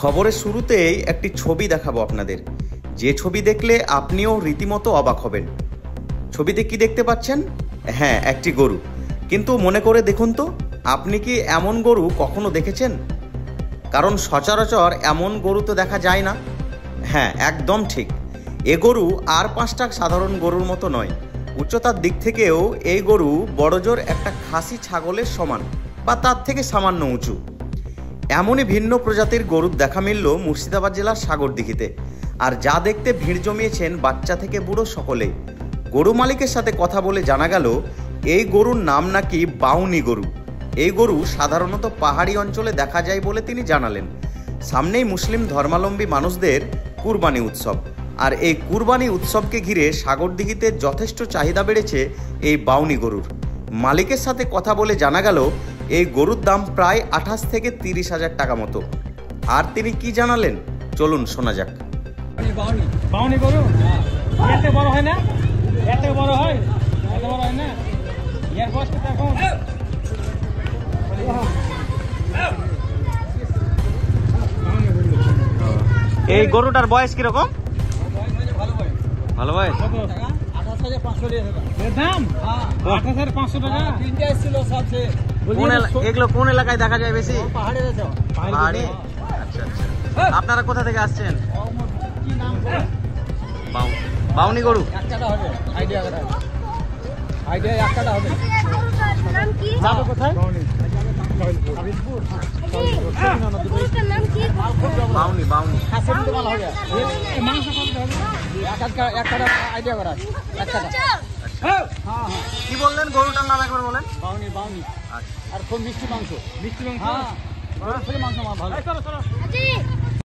খবরের শুরুতেই একটি ছবি দেখাবো আপনাদের, যে ছবি দেখলে আপনিও রীতিমতো অবাক হবেন। ছবিতে কি দেখতে পাচ্ছেন? হ্যাঁ, একটি গরু। কিন্তু মনে করে দেখুন তো, আপনি কি এমন গরু কখনো দেখেছেন? কারণ সচরাচর এমন গরু তো দেখা যায় না। হ্যাঁ, একদম ঠিক। এ গরু আর 5টা সাধারণ গরুর মতো নয়। উচ্চতার দিক থেকেও এই গরু বড়জোর একটা খাসি ছাগলের সমান বা তার থেকে সামান্য উঁচু। এমনই ভিন্ন প্রজাতির গরুর দেখা মিলল মুর্শিদাবাদ জেলার সাগরদিঘিতে। আর যা দেখতে ভিড় জমিয়েছেন বাচ্চা থেকে বুড়ো সকলেই। গরু মালিকের সাথে কথা বলে জানা গেল এই গরুর নাম নাকি বাউনি গরু। এই গরু সাধারণত পাহাড়ি অঞ্চলে দেখা যায় বলে তিনি জানালেন। সামনেই মুসলিম ধর্মাবলম্বী মানুষদের কুরবানি উৎসব, আর এই কুরবানি উৎসবকে ঘিরে সাগরদিঘিতে যথেষ্ট চাহিদা বেড়েছে এই বাউনি গরুর। মালিকের সাথে কথা বলে জানা গেল এই গরুর দাম প্রায় 28 থেকে 30 হাজার টাকা মতো। আর তিনি কি জানালেন চলুন শোনা যাক। বাউনি গরু এত বড় হয় না, এত বড় হয়, এত বড় হয় না। এর বয়স কত এখন? এই গরুটার বয়স কিরকম? ভালো বয়স। 28,500 এর দাম 28,500 টাকা। তিনটা ছিল সবচেয়ে। এগুলো কোন এলাকায় দেখা যায় বেশি? পাহাড়ে আছে। পাহাড়ে। আচ্ছা আচ্ছা। আপনারা কোথা থেকে আসছেন? কি নাম? বাউনি গরু একটাটা হবে, আইডিয়া করা। আইডিয়া একটাটা হবে। নাম কি? যাবে কোথায়? গরুটার নাম কি? বাউনি বাউনি। হাসের তো ভালো হবে। এই মাংস কত হবে? একটাটা আইডিয়া করা। একটাটা। হ্যাঁ হ্যাঁ। কি বললেন গরুটার নাম একবার বলেন? বাউনি বাউনি। আচ্ছা। আর খুব মিষ্টি মাংস। মিষ্টি মাংস। হ্যাঁ। গরুর থেকে মাংস ভালো। আজি